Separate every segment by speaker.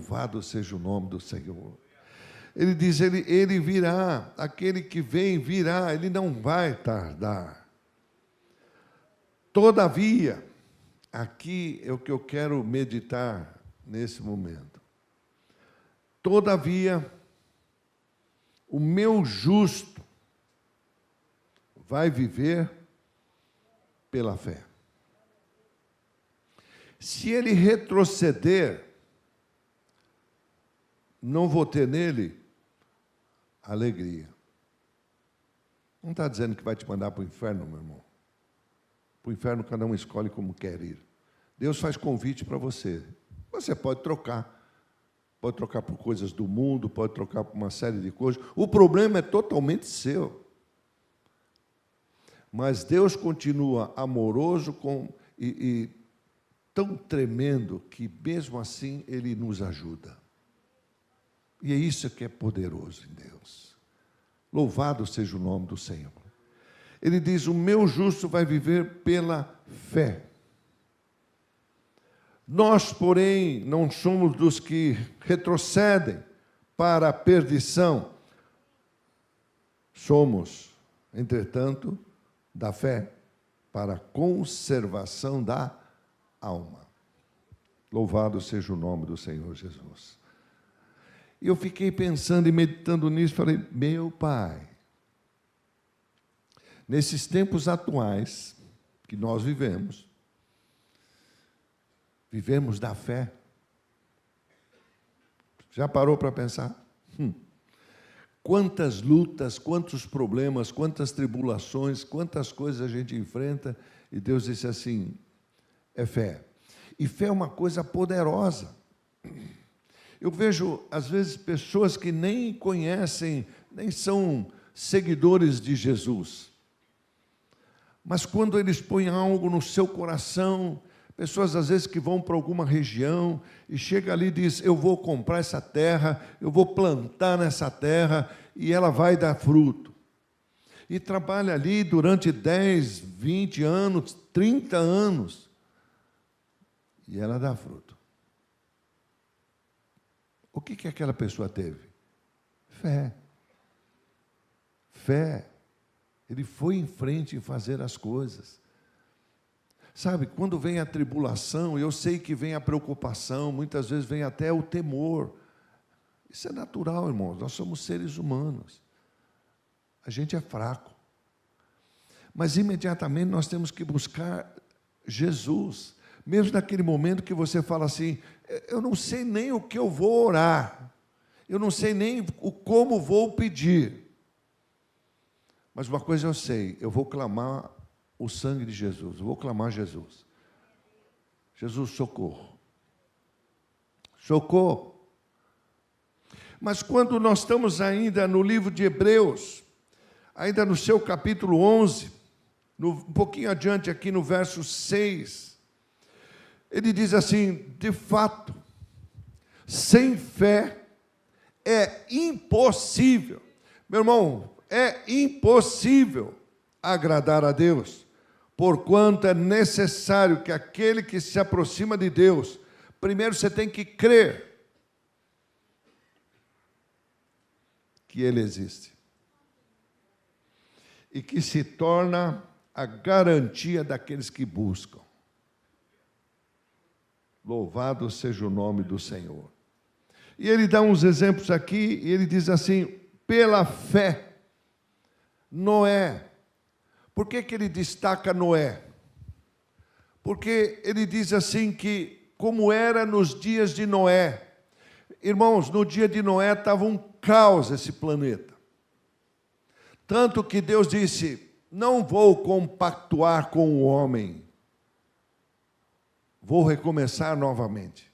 Speaker 1: Louvado seja o nome do Senhor. Ele diz, ele virá, aquele que vem virá, ele não vai tardar. Todavia, aqui é o que eu quero meditar nesse momento. Todavia, o meu justo vai viver pela fé. Se ele retroceder, não vou ter nele alegria. Não está dizendo que vai te mandar para o inferno, meu irmão. Para o inferno cada um escolhe como quer ir. Deus faz convite para você. Você pode trocar por coisas do mundo, pode trocar por uma série de coisas. O problema é totalmente seu. Mas Deus continua amoroso e tão tremendo que, mesmo assim, Ele nos ajuda. E é isso que é poderoso em Deus. Louvado seja o nome do Senhor. Ele diz, o meu justo vai viver pela fé. Nós, porém, não somos dos que retrocedem para a perdição. Somos, entretanto, da fé para a conservação da alma. Louvado seja o nome do Senhor Jesus. E eu fiquei pensando e meditando nisso, falei, meu Pai, nesses tempos atuais que nós vivemos da fé. Já parou para pensar? Quantas lutas, quantos problemas, quantas tribulações, quantas coisas a gente enfrenta, e Deus disse assim, é fé. E fé é uma coisa poderosa. Eu vejo, às vezes, pessoas que nem conhecem, nem são seguidores de Jesus. Mas quando eles põem algo no seu coração, pessoas às vezes que vão para alguma região e chega ali e diz, eu vou comprar essa terra, eu vou plantar nessa terra e ela vai dar fruto. E trabalha ali durante 10, 20 anos, 30 anos e ela dá fruto. O que aquela pessoa teve? Fé. Fé. Ele foi em frente em fazer as coisas. Sabe, quando vem a tribulação, eu sei que vem a preocupação, muitas vezes vem até o temor. Isso é natural, irmãos, nós somos seres humanos. A gente é fraco. Mas imediatamente nós temos que buscar Jesus. Mesmo naquele momento que você fala assim, eu não sei nem o que eu vou orar, eu não sei nem como vou pedir. Mas uma coisa eu sei, eu vou clamar o sangue de Jesus, eu vou clamar Jesus. Jesus, socorro. Socorro. Mas quando nós estamos ainda no livro de Hebreus, ainda no seu capítulo 11, um pouquinho adiante aqui no verso 6, ele diz assim, de fato, sem fé é impossível. Meu irmão, é impossível agradar a Deus, porquanto é necessário que aquele que se aproxima de Deus, primeiro você tem que crer que Ele existe. E que se torna a garantia daqueles que buscam. Louvado seja o nome do Senhor. E ele dá uns exemplos aqui, e ele diz assim, pela fé, Noé. Por que ele destaca Noé? Porque ele diz assim que, como era nos dias de Noé, irmãos, no dia de Noé estava um caos esse planeta. Tanto que Deus disse, não vou compactuar com o homem, vou recomeçar novamente.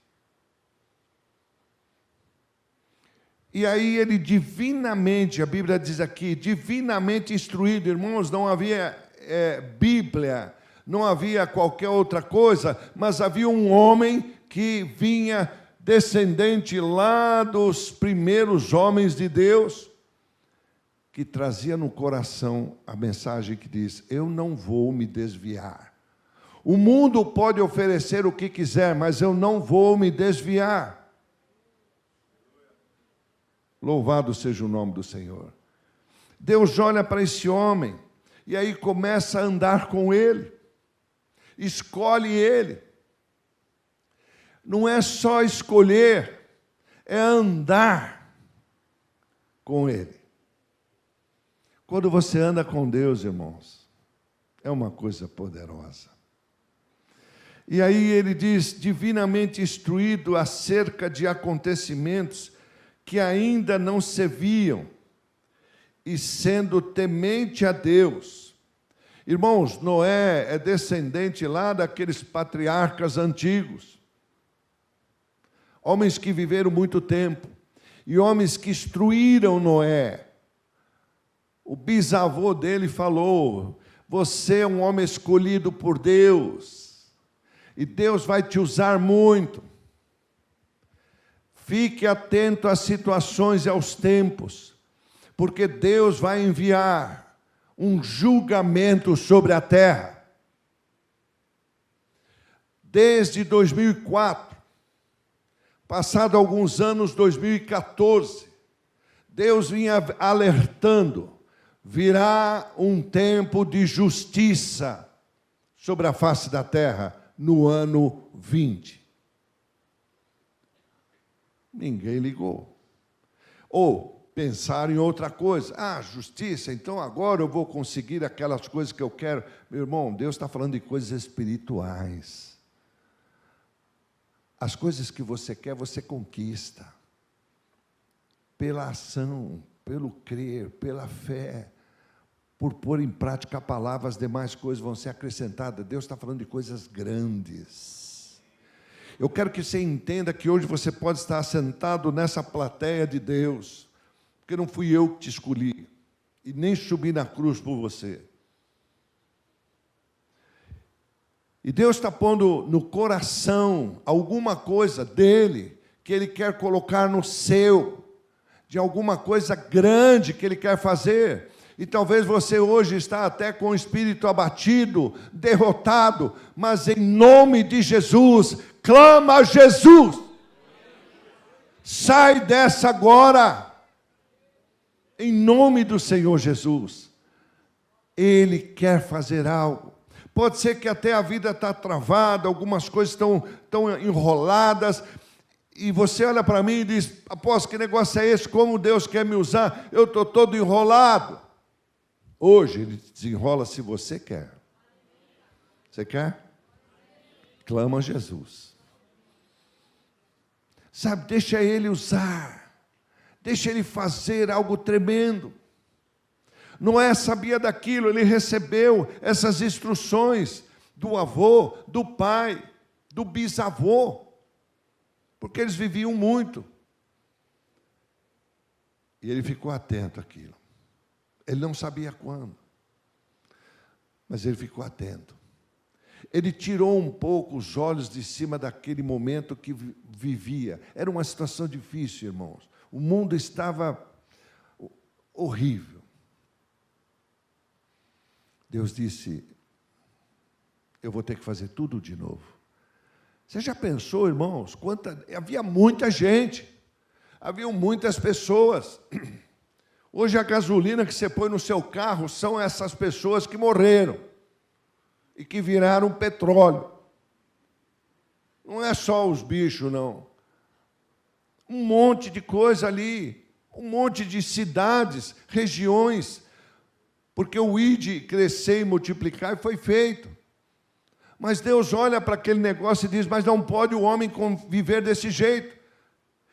Speaker 1: E aí ele divinamente, a Bíblia diz aqui, divinamente instruído, irmãos, não havia Bíblia, não havia qualquer outra coisa, mas havia um homem que vinha descendente lá dos primeiros homens de Deus, que trazia no coração a mensagem que diz, eu não vou me desviar. O mundo pode oferecer o que quiser, mas eu não vou me desviar. Louvado seja o nome do Senhor. Deus olha para esse homem e aí começa a andar com ele, escolhe ele. Não é só escolher, é andar com ele. Quando você anda com Deus, irmãos, é uma coisa poderosa. E aí ele diz, divinamente instruído acerca de acontecimentos que ainda não se viam, e sendo temente a Deus. Irmãos, Noé é descendente lá daqueles patriarcas antigos, homens que viveram muito tempo, e homens que instruíram Noé. O bisavô dele falou, você é um homem escolhido por Deus, e Deus vai te usar muito. Fique atento às situações e aos tempos, porque Deus vai enviar um julgamento sobre a terra. Desde 2004, passado alguns anos, 2014, Deus vinha alertando, virá um tempo de justiça sobre a face da terra no ano 20. Ninguém ligou. Ou pensaram em outra coisa. Justiça, então agora eu vou conseguir aquelas coisas que eu quero. Meu irmão, Deus está falando de coisas espirituais. As coisas que você quer, você conquista. Pela ação, pelo crer, pela fé. Por pôr em prática a palavra, as demais coisas vão ser acrescentadas. Deus está falando de coisas grandes. Eu quero que você entenda que hoje você pode estar sentado nessa plateia de Deus, porque não fui eu que te escolhi, e nem subi na cruz por você. E Deus está pondo no coração alguma coisa dele, que Ele quer colocar no seu, de alguma coisa grande que Ele quer fazer. E talvez você hoje está até com o espírito abatido, derrotado, mas em nome de Jesus, clama a Jesus. Sai dessa agora, em nome do Senhor Jesus. Ele quer fazer algo. Pode ser que até a vida está travada, algumas coisas estão enroladas, e você olha para mim e diz, apóstolo, que negócio é esse? Como Deus quer me usar? Eu estou todo enrolado. Hoje Ele desenrola se você quer. Você quer? Clama a Jesus. Sabe, deixa Ele usar. Deixa Ele fazer algo tremendo. Noé sabia daquilo, ele recebeu essas instruções do avô, do pai, do bisavô, porque eles viviam muito. E ele ficou atento àquilo. Ele não sabia quando, mas ele ficou atento. Ele tirou um pouco os olhos de cima daquele momento que vivia. Era uma situação difícil, irmãos. O mundo estava horrível. Deus disse, eu vou ter que fazer tudo de novo. Você já pensou, irmãos, havia muita gente, haviam muitas pessoas. Hoje a gasolina que você põe no seu carro são essas pessoas que morreram e que viraram petróleo. Não é só os bichos, não. Um monte de coisa ali, um monte de cidades, regiões, porque o ide crescer e multiplicar foi feito. Mas Deus olha para aquele negócio e diz, mas não pode o homem viver desse jeito.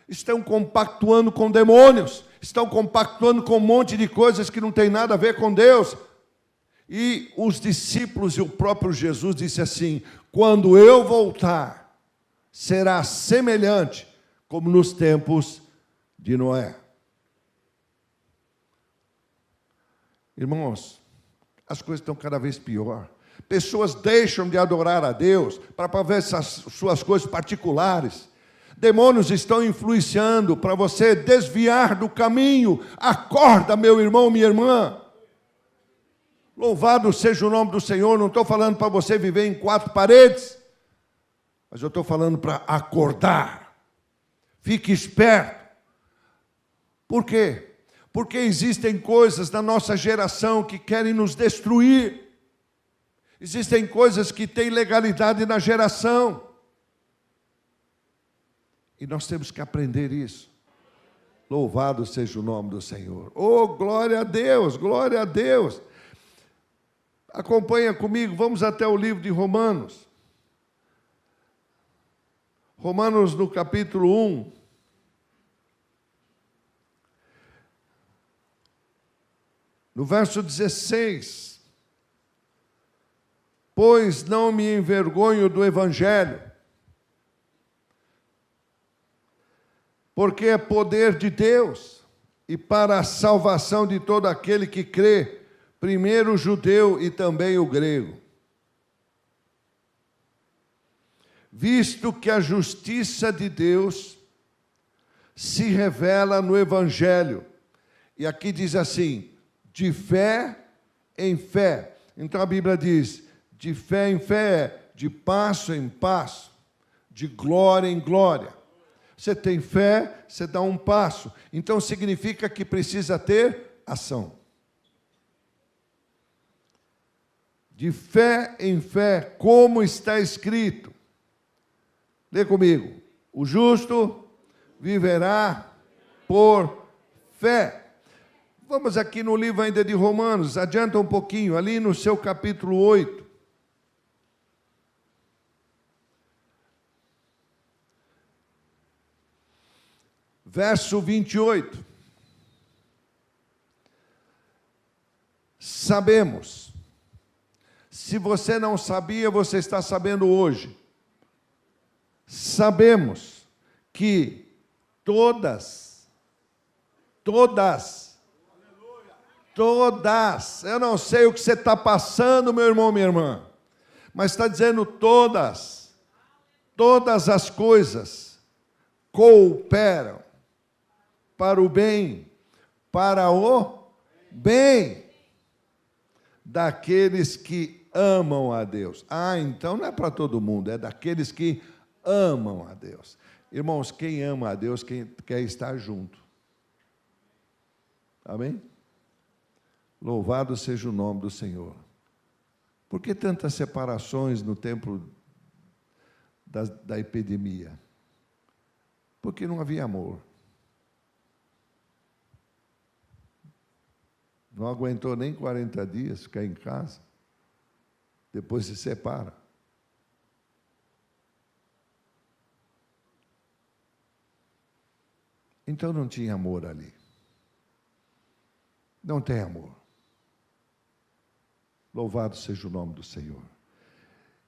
Speaker 1: Estão compactuando com demônios, estão compactuando com um monte de coisas que não tem nada a ver com Deus. E os discípulos e o próprio Jesus disse assim, quando eu voltar, será semelhante como nos tempos de Noé. Irmãos, as coisas estão cada vez pior. Pessoas deixam de adorar a Deus para ver essas suas coisas particulares. Demônios estão influenciando para você desviar do caminho. Acorda, meu irmão, minha irmã. Louvado seja o nome do Senhor. Não estou falando para você viver em quatro paredes, mas eu estou falando para acordar. Fique esperto, Por quê? Porque existem coisas na nossa geração que querem nos destruir. Existem coisas que têm legalidade na geração. E nós temos que aprender isso. Louvado seja o nome do Senhor. Oh, glória a Deus, glória a Deus. Acompanha comigo, vamos até o livro de Romanos. Romanos no capítulo 1. No verso 16. Pois não me envergonho do Evangelho, porque é poder de Deus, e para a salvação de todo aquele que crê, primeiro o judeu e também o grego. Visto que a justiça de Deus se revela no Evangelho. E aqui diz assim, de fé em fé. Então a Bíblia diz, de fé em fé, de passo em passo, de glória em glória. Você tem fé, você dá um passo. Então significa que precisa ter ação. De fé em fé, como está escrito. Lê comigo. O justo viverá por fé. Vamos aqui no livro ainda de Romanos, adianta um pouquinho, ali no seu capítulo 8. Verso 28. Sabemos. Se você não sabia, você está sabendo hoje. Sabemos que todas, eu não sei o que você está passando, meu irmão, minha irmã, mas está dizendo todas as coisas cooperam para o bem daqueles que amam a Deus. Ah, então não é para todo mundo, é daqueles que amam a Deus. Irmãos, quem ama a Deus, quem quer estar junto. Amém? Louvado seja o nome do Senhor. Por que tantas separações no tempo da epidemia? Porque não havia amor. Não aguentou nem 40 dias ficar em casa. Depois se separa. Então não tinha amor ali. Não tem amor. Louvado seja o nome do Senhor.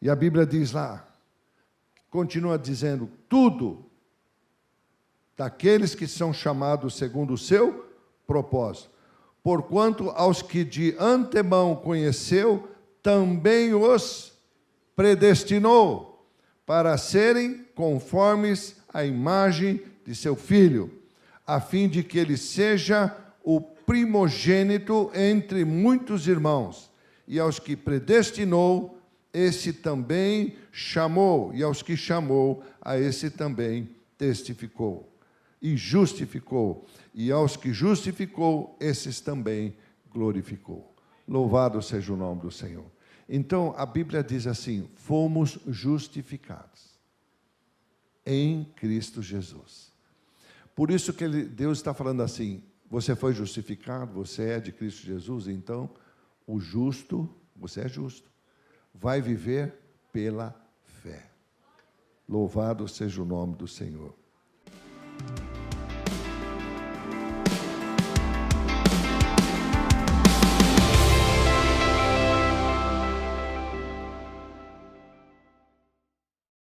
Speaker 1: E a Bíblia diz lá, continua dizendo, tudo daqueles que são chamados segundo o seu propósito. Porquanto aos que de antemão conheceu, também os predestinou para serem conformes à imagem de seu Filho, a fim de que ele seja o primogênito entre muitos irmãos. E aos que predestinou, esse também chamou, e aos que chamou, a esse também testificou. E justificou, e aos que justificou, esses também glorificou. Louvado seja o nome do Senhor. Então, a Bíblia diz assim, fomos justificados em Cristo Jesus. Por isso que Deus está falando assim, você foi justificado, você é de Cristo Jesus, então o justo, você é justo, vai viver pela fé. Louvado seja o nome do Senhor.